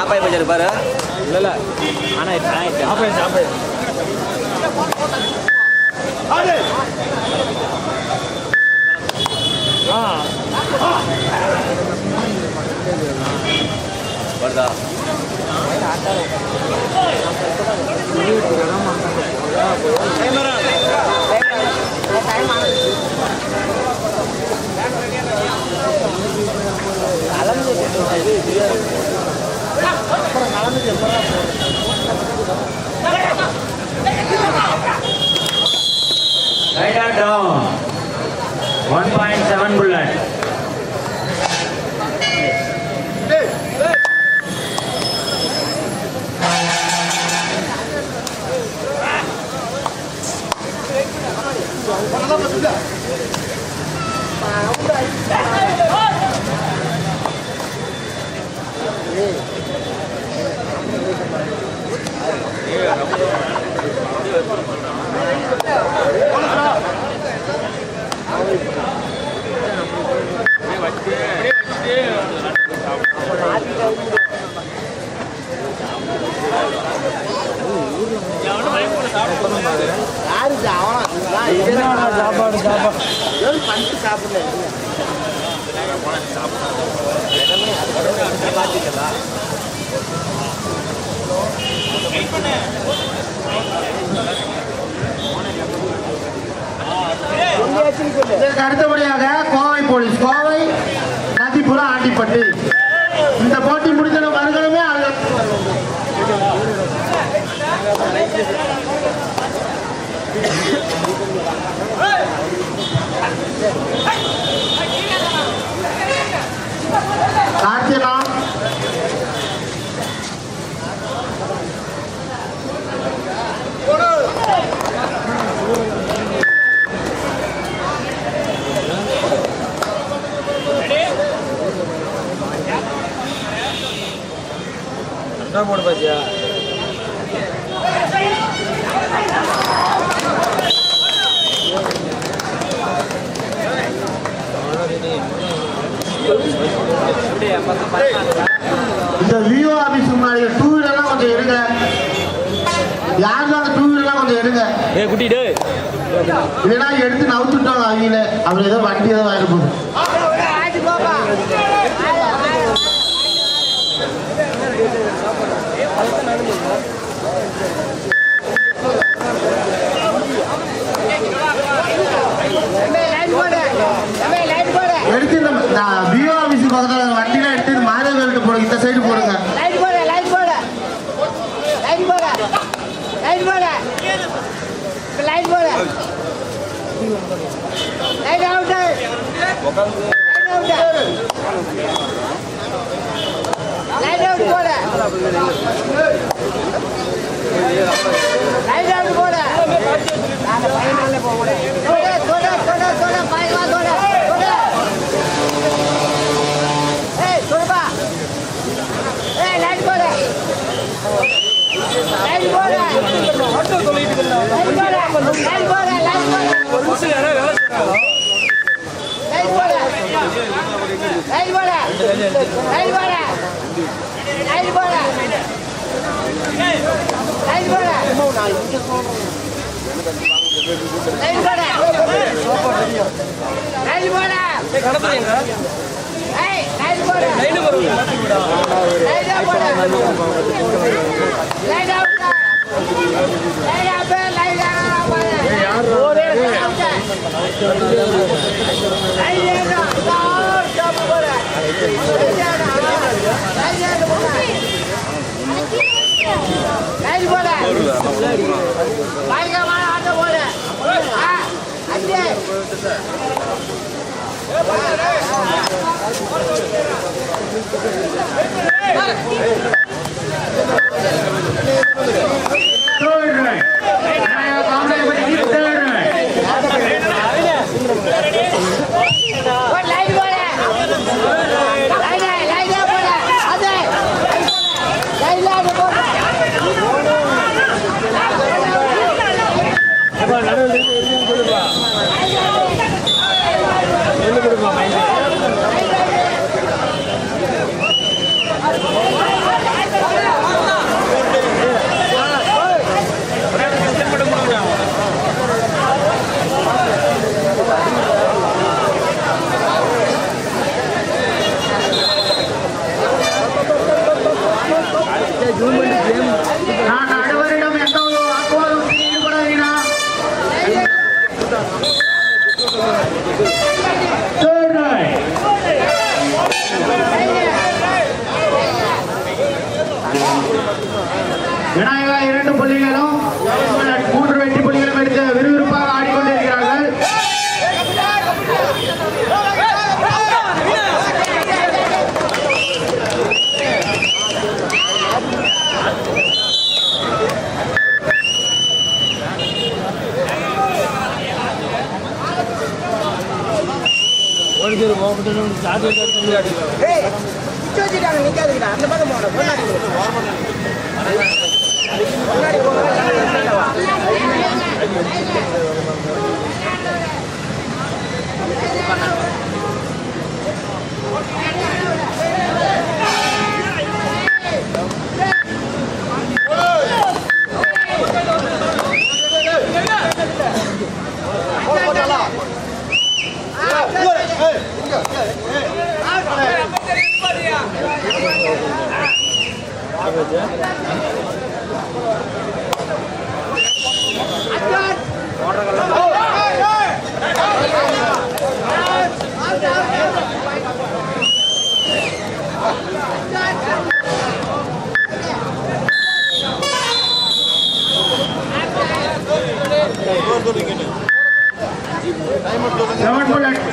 ஆப்பாய் பஜார் பாரு இல்ல ஆனா வருதா Rider down. 1.7 bullet. அடுத்தபடியாக கோவை போலீஸ் கோவை நதிபுர ஆண்டிப்பட்டி இந்த போட்டி முடிந்த மறுகளுமே கார்த்தினா போடு பாத்தியா இந்த விஓ ஆபீஸ் முன்னாடி டூ வீலர்லாம் கொஞ்சம் எடுங்க. யாருனாலும் டூ வீலர்லாம் கொஞ்சம் எடுங்க. குட்டிட்டு இல்லைன்னா எடுத்து நவுத்துட்டாங்க அவங்கள. அவங்க ஏதோ வண்டி ஏதோ வாங்கிட்டு போகுது. எடுத்து இந்த விஓ ஆபீஸ் பக்கத்தில் வண்டிலாம் எடுத்து மாதவர்களுக்கு போடுங்க. இந்த சைடு போடுங்க. அந்த பக்கம் போகணும்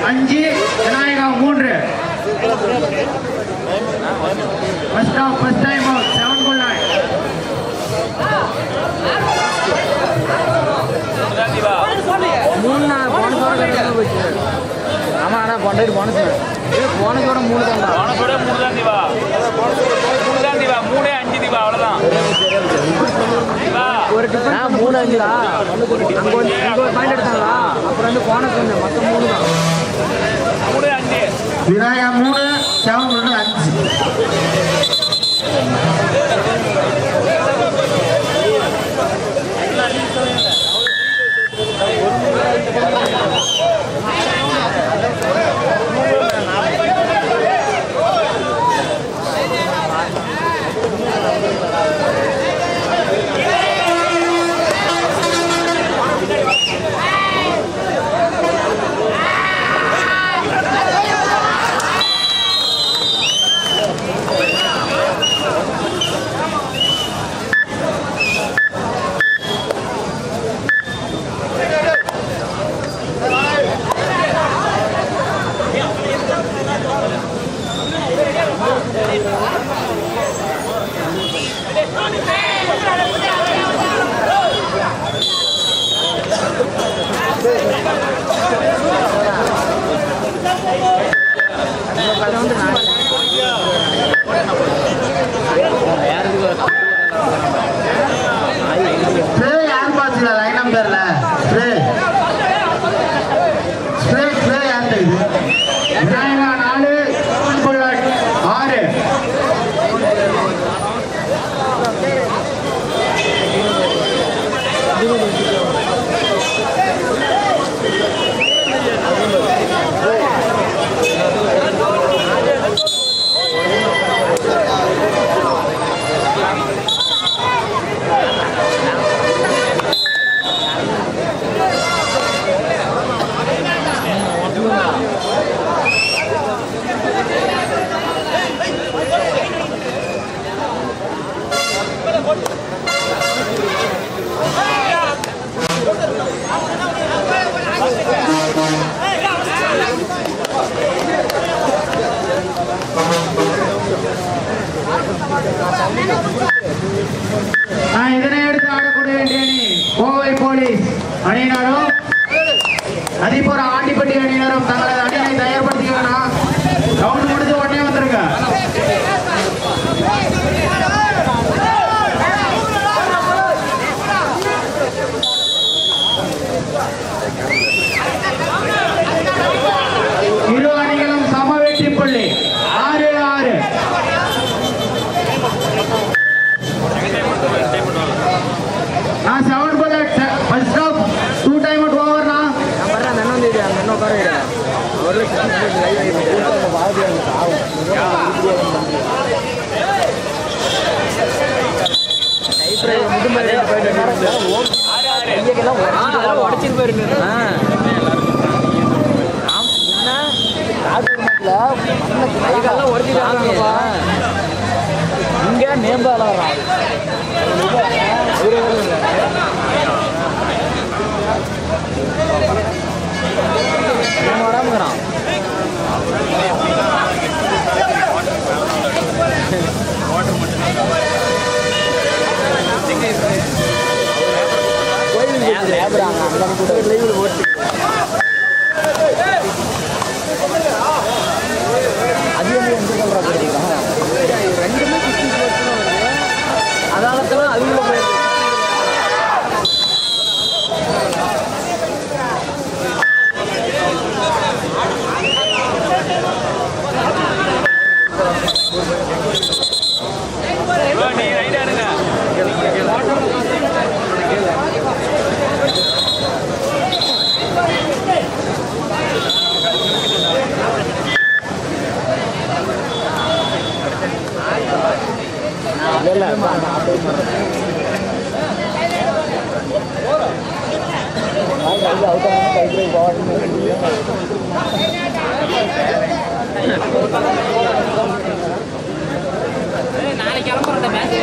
அஞ்சு Vinayaka 3 first time out 7 bullet மூணு போனஸோட போச்சு ஆமா ஆனா கொண்டாடி போனஸ் போனஸோட 3 தான் போனஸோட 3 தான் தீவா மூணு தான் தீவா 3 5 தீவா அவ்வளவுதான் ஒரு டிஃபன் 3 5 தான் அங்க ஒரு பாயிண்ட் எடுத்தாங்களா அப்புறம் வந்து போனஸ் வந்து மொத்தம் 3 தான் 3 5 விநாயகா 3 7 புல்லட் 5 இதனை எடுத்து ஆடக்கூடிய வேண்டிய அணி கோவை போலீஸ் அணியினரும் அதிபுர ஆண்டிப்பட்டி அணியினரும் தங்களது அணியை தயார்படுத்திக்கணும். ரவுண்ட் முடிஞ்சு உடனே வந்துருங்க. இரு அணிகளும் சம வெற்றி புள்ளி 6-6. Seven bullet, first stop, 2 time out over na. இங்க நேம்பால வரான் வராமக்கிறான் கோயில் நாளைக்கு கிளம்புறேன் match.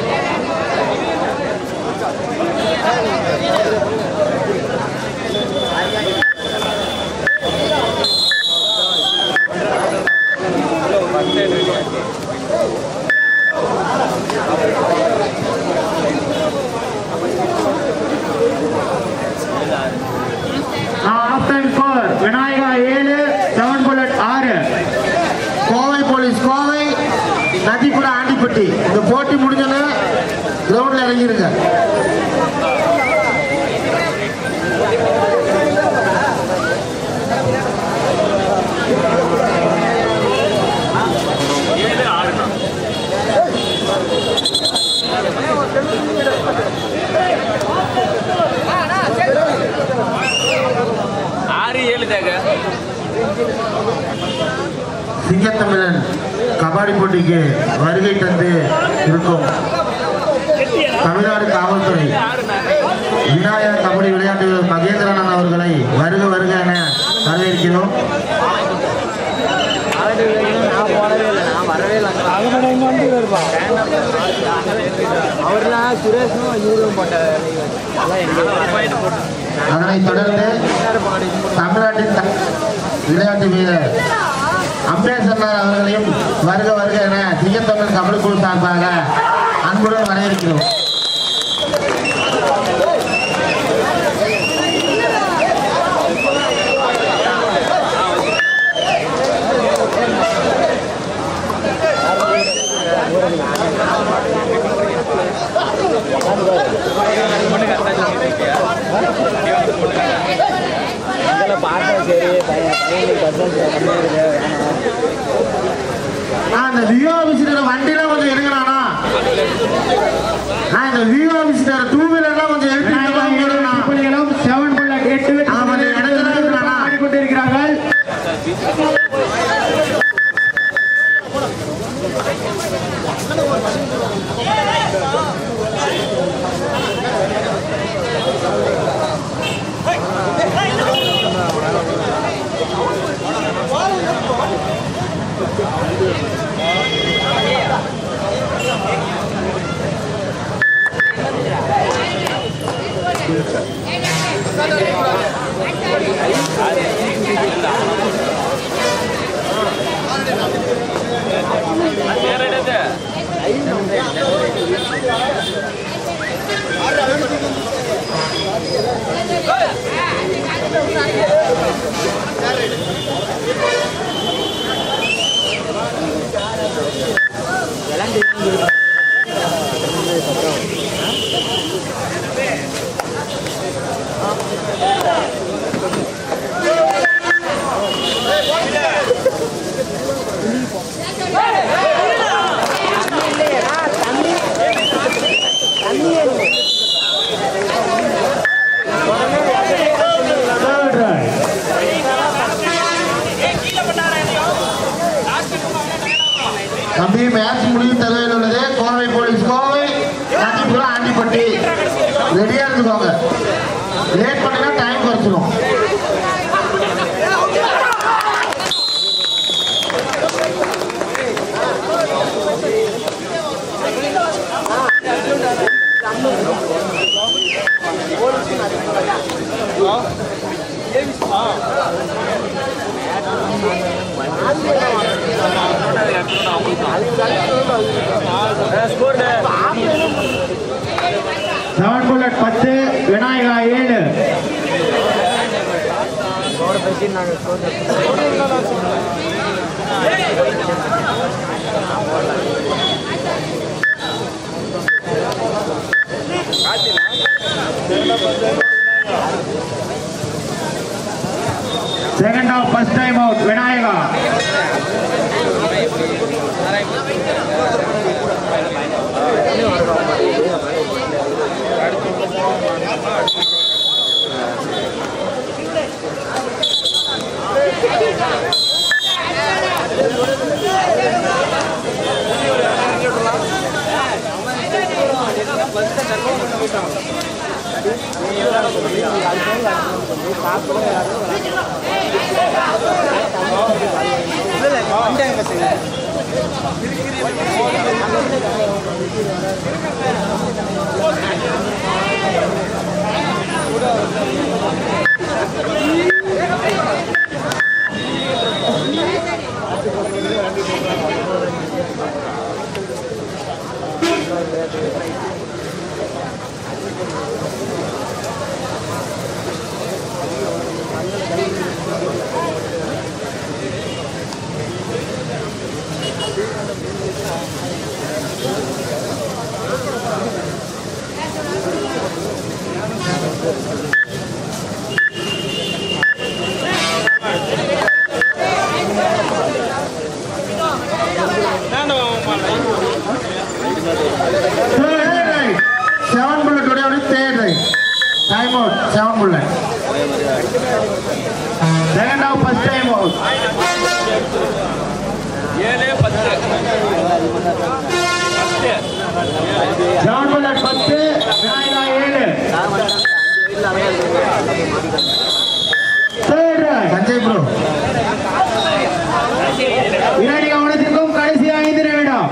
Vinayaka 7 7 bullet 6. Kovai police Kovai, Nadipuram Andipatti. இந்த போட்டி முடிஞ்சோன்னு கிரவுண்ட்ல இறங்கிருங்க. சிங்கத்தமிழன் கபாடி போட்டிக்கு வருகை தந்து இருக்கும் தமிழ்நாடு காவல்துறை விநாயகர் கபடி விளையாட்டு மகேந்திரன் அவர்களை வருக வருக என வரவேற்கிறோம். அதனைத் தொடர்ந்து தமிழ்நாட்டின் விளையாட்டு வீரர் அம்பேசர் அவர்களையும் வருக வருக என சிங்கத்தமிழ் கபடி குழு சார்பாக அன்புடன் வரவேற்கிறோம். அந்த விஓ ஆபீசர் வண்டிலாம் கொஞ்சம் எடுக்கணா, இந்த விஓ ஆபீசர் 2 வீலர்லாம் கொஞ்சம் எடுத்துக்கிறார்கள். 7 புல்லட் 8 ஆடிக்கொண்டிருக்கிறார்கள். தம்பி மேட்ச் முடிவு தகவல் உள்ளது. கோவை போலீஸ் கோவை, நதிபுரம் ஆண்டிப்பட்டி. ரெடியா இருந்துக்கோங்க. லேட் பண்ணினா டைம் குறைச்சிடும். Seven bullet 10 Vinayaka 7. Second half, first time out, Vinayaka. Time out, 7 bullet. Second half, first time out. 7 bullet, 10, Vinayaka 7. Third right. Sanjay bro. Vinayaka கவனத்திற்கும் கடைசி 5 நிமிடம்.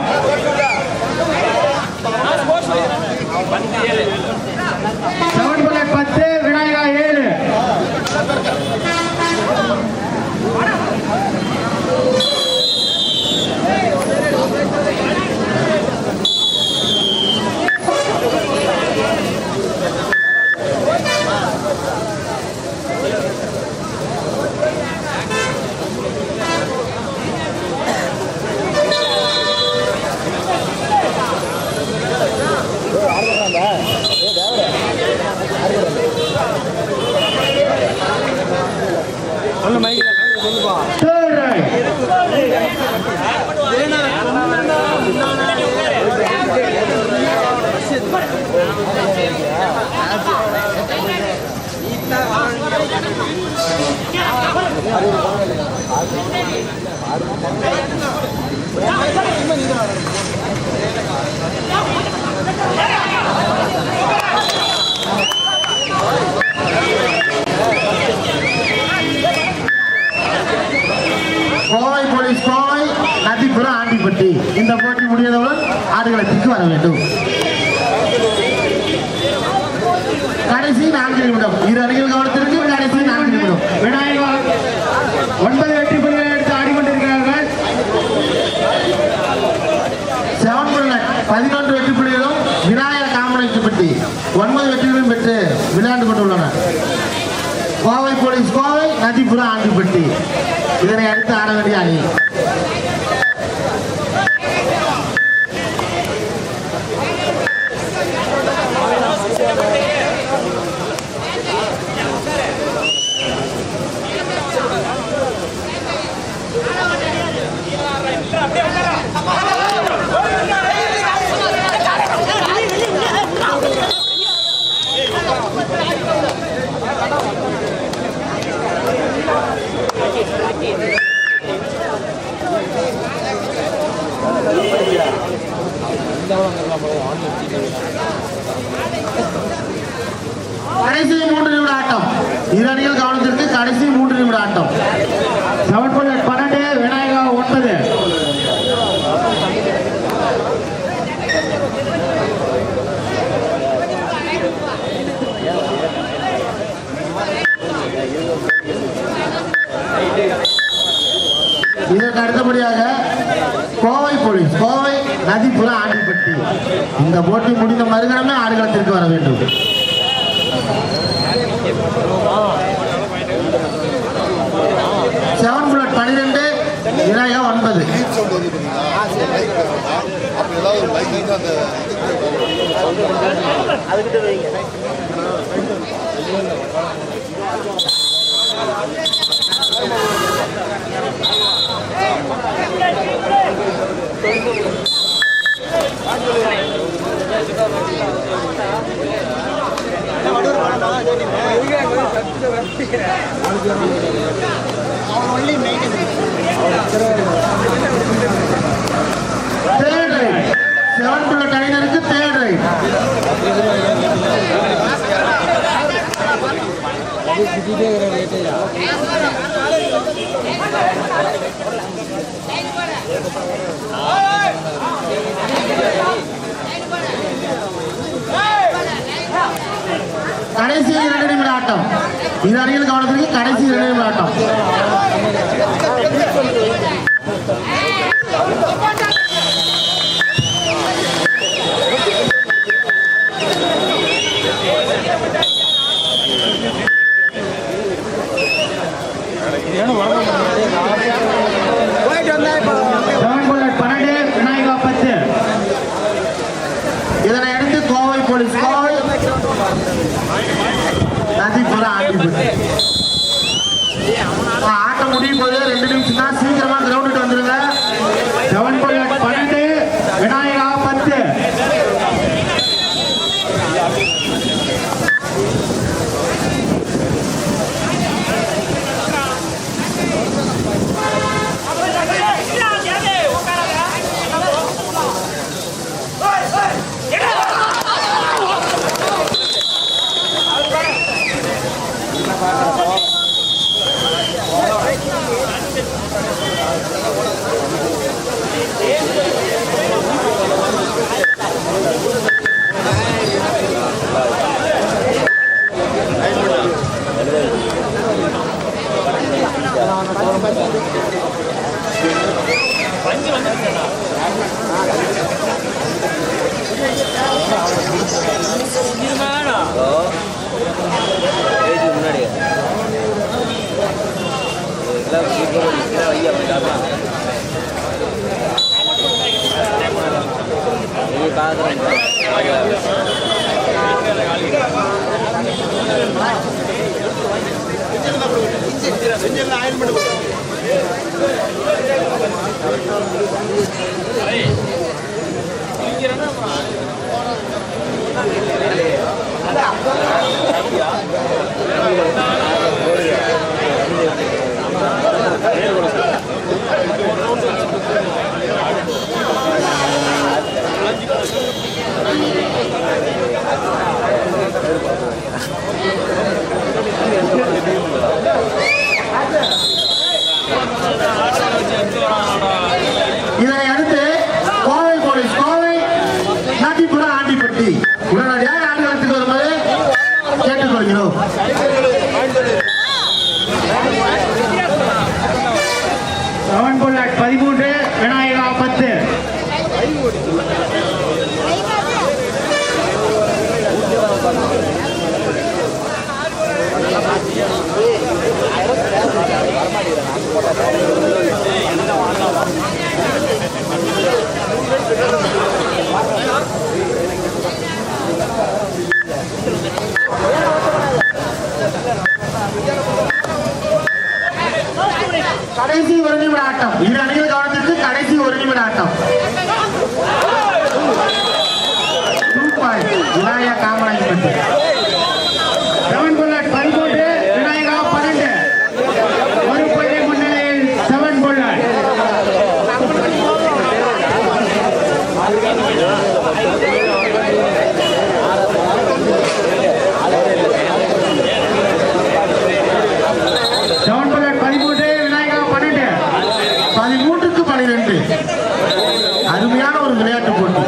7 bullet 10, Vinayaka 7. Third right. Kovai police Kovai Nadipuram Andipatti இந்த போட்டி முடிந்தவுடன் ஆடுகளத்திற்கு வர வேண்டும். கடைசி 4 நிமிடம். இரு அணிகள் கவனத்திற்கு கடைசி 4 நிமிடம். விநாயகா 9 வெற்றி புள்ளிகளை எடுத்து ஆடிக்கொண்டிருக்கிறார்கள். 7 புல்லட் 11 வெற்றி புள்ளிகளும் விநாயகர் காமராஜ்பட்டி 9 வெற்றிகளும் பெற்று விளையாண்டு கொண்டுள்ளனர். கோவை போலீஸ் கோவை நதிபுரம் ஆண்டிப்பட்டி இதனை அடுத்து ஆட வேண்டிய அணி. கடைசி 3 நிமிட ஆட்டம். இரு அணிகள் கவனத்திற்கு கடைசி 3 நிமிட ஆட்டம். 7 புல்லட் 12, விநாயகா 9. இதற்கு அடுத்தபடியாக கோவை போலீஸ் கோவை நதிபுரம் ஆண்டிப்பட்டி இந்த போட்டி முடிந்த மறுகணமே ஆடுகளத்திற்கு வர வேண்டும். Seven bullet 12, Vinayaka 9. Third right. 7 bullet அணியினருக்கு third right. கடைசி 2 நிமிட ஆட்டம். இந்த அணியில் கவனத்திற்கு கடைசி 2 நிமிட ஆட்டம். போயிட்டு வந்தா இப்போ 12 விநாயகா 10. இதனை அடுத்து கோவை போலீஸ் ஆட்டம் முடியும் போது 2 நிமிஷம் தான். சீக்கிரமா கிரவுண்டுக்கு வந்துருங்க. 12 விநாயகா 10. இதனை அடுத்து கோவை போலீஸ் நாட்டிப்புறம் ஆண்டிப்பட்டி உடனடியாக ஆண்டுகளுக்கு வரும்போது கேட்டுக்கொள்கிறோம். 13 விநாயகா 10. கடைசி 1 நிமிட ஆட்டம். இரு அணிகள் கவனத்திற்கு கடைசி 1 நிமிட ஆட்டம். விநாயகா காமராஜ் 13 விநாயகா 12. ஒரு புள்ளி முன்னிலையில் 7 புள்ளட். அருமையான ஒரு விளையாட்டு போட்டி.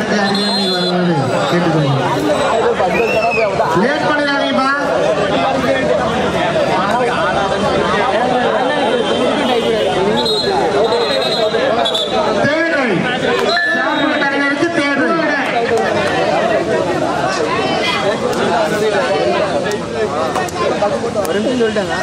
விளையாட்டு அறிஞர் வருவது கேட்டுக்கொள்ளும். லேட் பண்ணிடாதீங்கப்பா. சொல்லிட்டாங்க.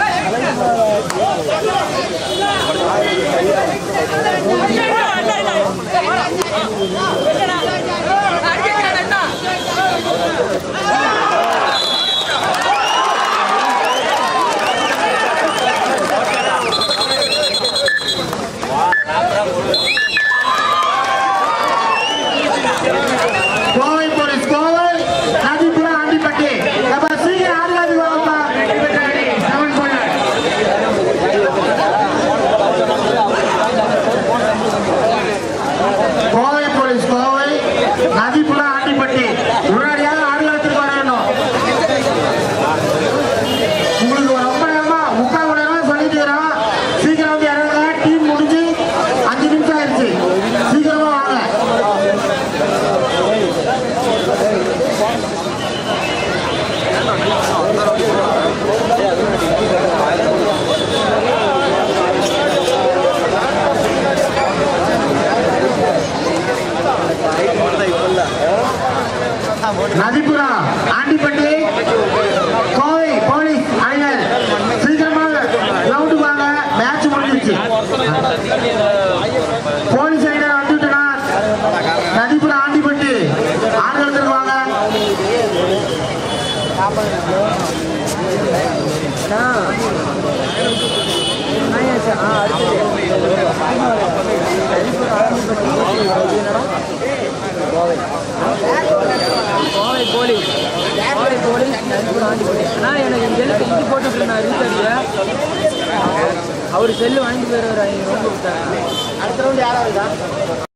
கோவை போலீஸ் கோவை நதிபுரம் ஆண்டிப்பட்டி சீக்கிரம் ஆடுறது வாங்கப்பா. கோவை போலீஸ் கோவை நதிபுரம் ஆண்டிப்பட்டி உடனடியாக ஆடுகளத்துக்கு வர வேண்டும். உங்களுக்கு ரொம்ப நேரமா 3/4 மணி நேரமா சொல்லிட்டு இருக்கிறோம். சீக்கிரம் வந்து இறங்குங்க. டீம் முடிஞ்சு 5 நிமிஷம் ஆயிடுச்சு. சீக்கிரமா வாங்க. நதிபுரம் ஆண்டிப்பட்டி கோவை போலீஸ் அணிகள் சீக்கிரமாக கிரவுண்டுக்கு வாங்க. மேட்ச் முடிஞ்சிருச்சு. போலீஸ் அணியினர் வந்துவிட்டனா நதிபுரம் ஆண்டிப்பட்டி ஆடுகளத்துக்கு வாங்க. கோவை போலீஸ் ஆனால் எனக்கு இங்கே இது போட்டுருந்தேன் ரீசார்ஜ். அவர் செல்லு வாங்கிட்டு போயிடுவார். ரொம்ப விட்டாங்க. அடுத்த ரவுண்ட் யாராவது